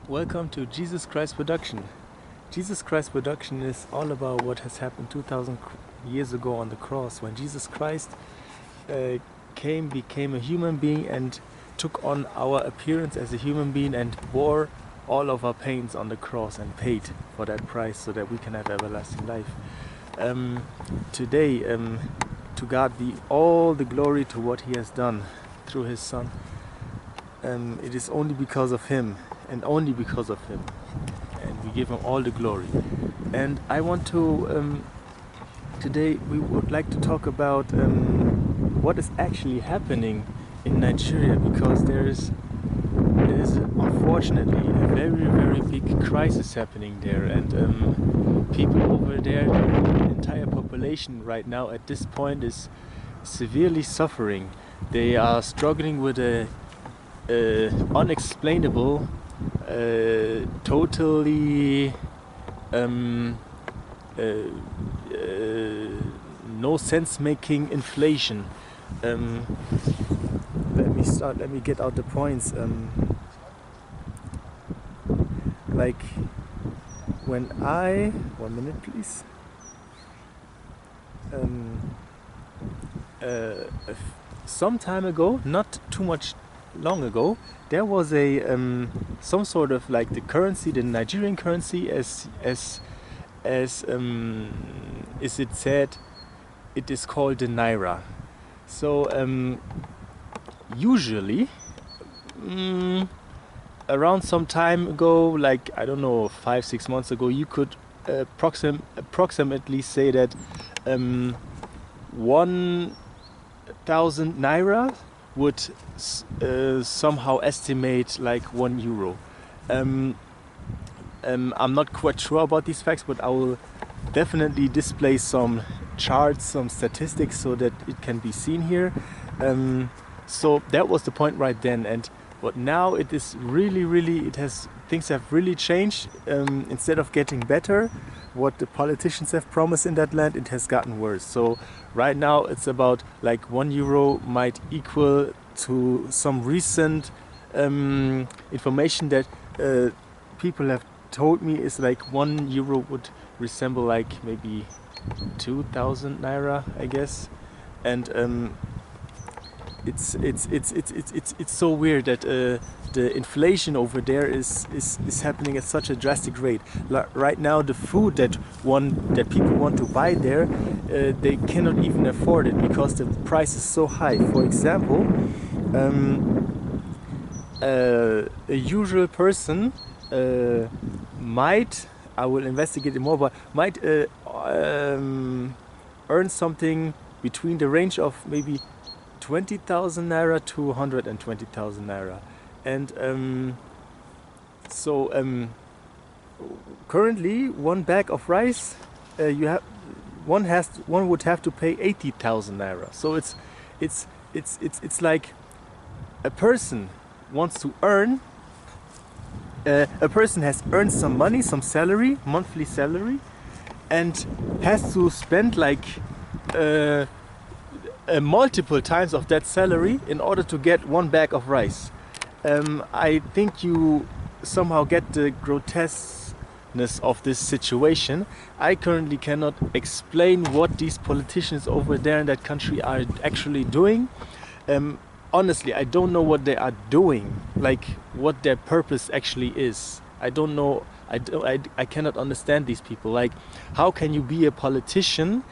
Welcome to Jesus Christ Production. Jesus Christ Production is all about what has happened 2000 years ago on the cross when Jesus Christ became a human being and took on our appearance as a human being and bore all of our pains on the cross and paid for that price so that we can have everlasting life. Today, to God be all the glory to what He has done through His Son. It is only because of Him and only because of Him, and we give Him all the glory. And I want to today we would like to talk about what is actually happening in Nigeria, because there is unfortunately a very big crisis happening there, and people over there, the entire population right now at this point is severely suffering. They are struggling with a unexplainable, totally no sense-making inflation. Let me get out the points. Like when one minute please. Some time ago, not too much long ago, there was a some sort of like the currency, the Nigerian currency, as is it said, it is called the naira. So usually around some time ago, like I don't know, 5-6 months ago, you could approximately say that 1,000 naira would somehow estimate like €1. I'm not quite sure about these facts, but I will definitely display some charts, some statistics, so that it can be seen here. So that was the point right then, but now it is really things have really changed. Instead of getting better, what the politicians have promised in that land, it has gotten worse. So right now it's about like €1 might equal to some recent information that people have told me is like €1 would resemble like maybe 2,000 naira, I guess. And it's so weird that the inflation over there is happening at such a drastic rate. Right now, the food that people want to buy there, they cannot even afford it because the price is so high. For example, a usual person might, I will investigate it more, but might earn something between the range of maybe 20,000 naira to 120,000 naira. And currently one bag of rice, one would have to pay 80,000 naira. So it's like a person wants to earn, a person has earned some money, some salary, monthly salary, and has to spend like multiple times of that salary in order to get one bag of rice. I think you somehow get the grotesqueness of this situation. I currently cannot explain what these politicians over there in that country are actually doing. Honestly, I don't know what they are doing, like what their purpose actually is. I don't know. I cannot understand these people. Like, how can you be a politician?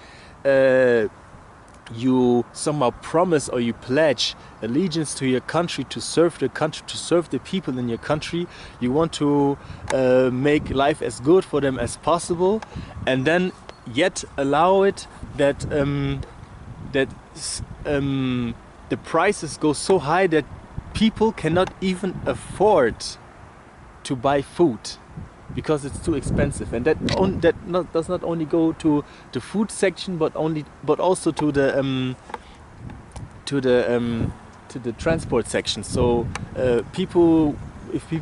You somehow promise or you pledge allegiance to your country, to serve the country, to serve the people in your country. You want to make life as good for them as possible, and then yet allow it that the prices go so high that people cannot even afford to buy food because it's too expensive. And that does not only go to the food section, but also to the transport section. So if people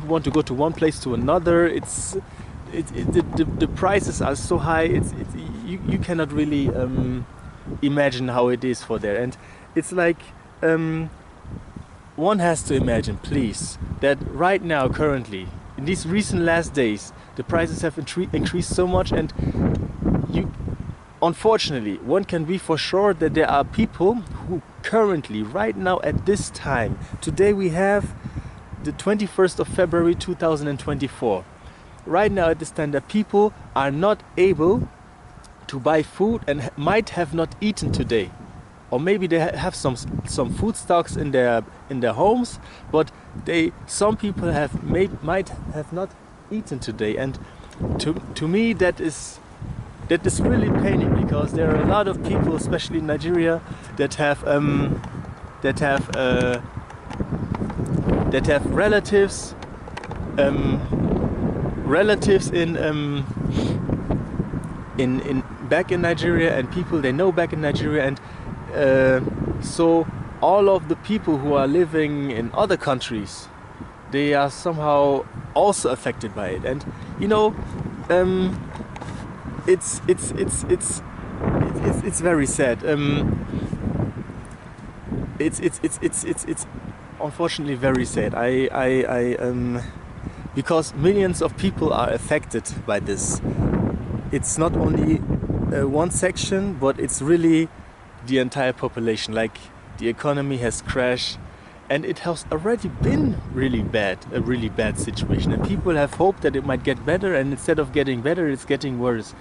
want to go to one place to another, the prices are so high. You cannot really imagine how it is for there. And it's like one has to imagine, please, that right now, currently, in these recent last days, the prices have increased so much, and unfortunately, one can be for sure that there are people who currently, right now at this time, today we have the 21st of February 2024. Right now at this time, the people are not able to buy food and might have not eaten today. Or maybe they have some food stocks in their homes, but some people might have not eaten today. And to me that is really paining, because there are a lot of people, especially in Nigeria, that have relatives in back in Nigeria, and people they know back in Nigeria, and so all of the people who are living in other countries, they are somehow also affected by it. And it's very sad. It's unfortunately very sad. Because millions of people are affected by this. It's not only one section, but it's really the entire population. Like, the economy has crashed, and it has already been a really bad situation, and people have hoped that it might get better, and instead of getting better, it's getting worse.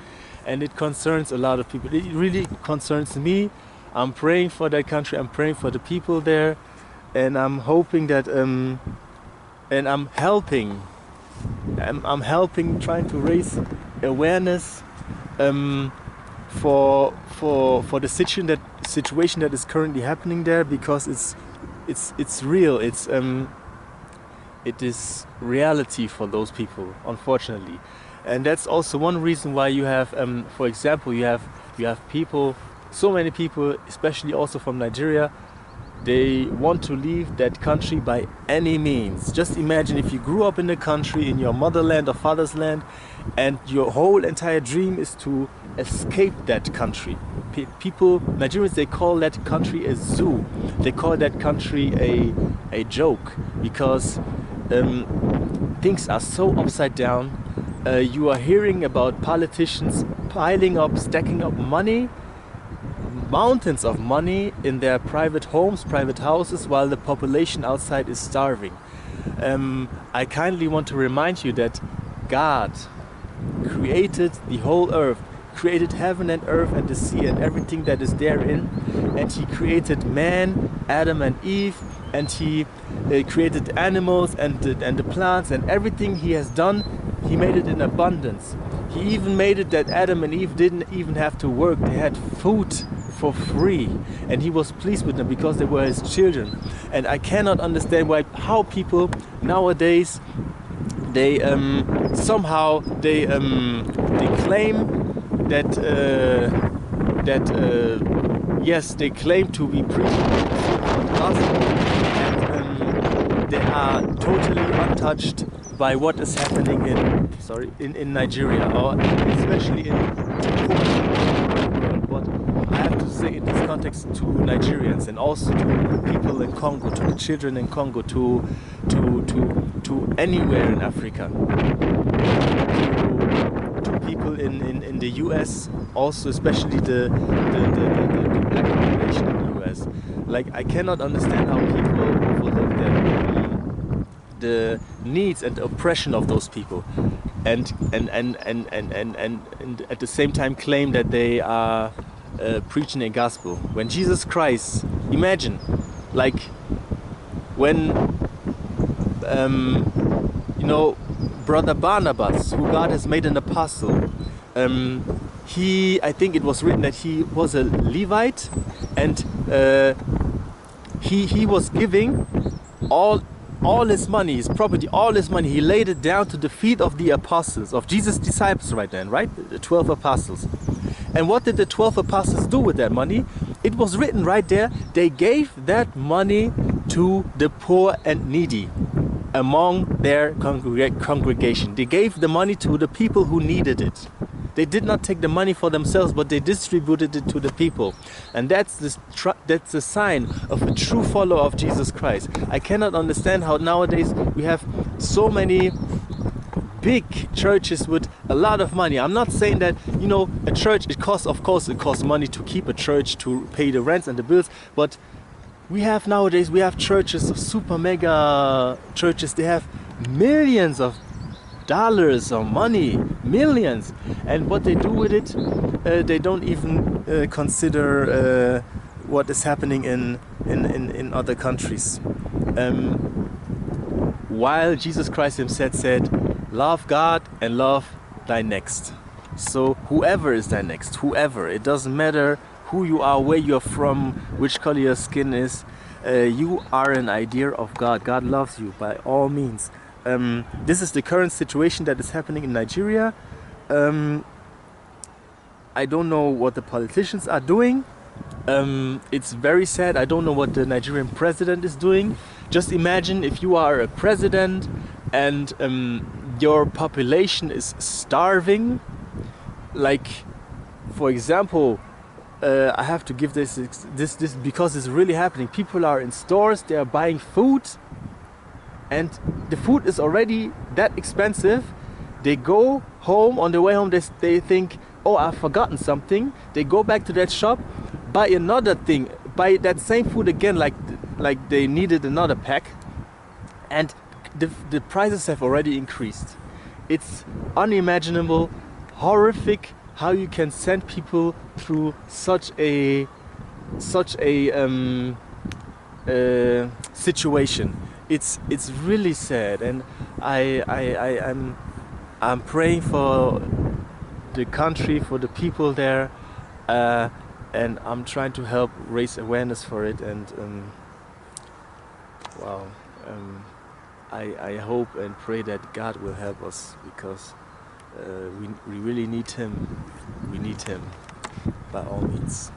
And it concerns a lot of people. It really concerns me. I'm praying for that country, I'm praying for the people there, and I'm hoping that and I'm helping, trying to raise awareness for the situation that is currently happening there, because it's real. It is reality for those people, unfortunately. And that's also one reason why you have, for example, you have people, so many people, especially also from Nigeria, they want to leave that country by any means. Just imagine if you grew up in the country, in your motherland or father's land, and your whole entire dream is to escape that country. People, Nigerians, they call that country a zoo. They call that country a joke, because things are so upside down. You are hearing about politicians stacking up money, mountains of money in their private homes, private houses, while the population outside is starving. I kindly want to remind you that God created the whole earth, created heaven and earth and the sea and everything that is therein, and He created man, Adam and Eve, and He created animals and the plants, and everything He has done, He made it in abundance. He even made it that Adam and Eve didn't even have to work. They had food for free, and He was pleased with them because they were His children. And I cannot understand how people nowadays they somehow they claim that yes, they claim to be preaching the gospel, and they are totally untouched by what is happening in Nigeria, or especially in what I have to say in this context to Nigerians, and also to people in Congo, to the children in Congo, to anywhere in Africa, to people in the US, also especially the black population in the US. Like, I cannot understand how people overlook the needs and the oppression of those people, and at the same time claim that they are preaching a gospel. When Jesus Christ, imagine, like, when Brother Barnabas, who God has made an apostle, I think it was written that he was a Levite, and he was giving all his money, his property, all his money, he laid it down to the feet of the apostles, of Jesus' disciples right then, right? The 12 apostles. And what did the 12 apostles do with that money? It was written right there, they gave that money to the poor and needy among their congregation. They gave the money to the people who needed it. They did not take the money for themselves, but they distributed it to the people. And that's the sign of a true follower of Jesus Christ. I cannot understand how nowadays we have so many big churches with a lot of money. I'm not saying that, you know, a church, of course it costs money to keep a church, to pay the rents and the bills, but we have nowadays, we have churches, super mega churches, they have millions of dollars or money, millions, and what they do with it, they don't even consider what is happening in other countries. While Jesus Christ himself said, love God and love thy next. So whoever is thy next, whoever, it doesn't matter who you are, where you're from, which color your skin is, you are an idea of God. God loves you by all means. This is the current situation that is happening in Nigeria. I don't know what the politicians are doing. It's very sad. I don't know what the Nigerian president is doing. Just imagine if you are a president and your population is starving. Like, for example, I have to give this because it's really happening. People are in stores, they are buying food, and the food is already that expensive. They go home, on the way home they think, oh, I've forgotten something. They go back to that shop, buy another thing, buy that same food again, like they needed another pack, and the prices have already increased. It's unimaginable, horrific, how you can send people through such a situation. It's really sad, and I'm praying for the country, for the people there, and I'm trying to help raise awareness for it. And wow, I hope and pray that God will help us, because we really need Him. We need Him by all means.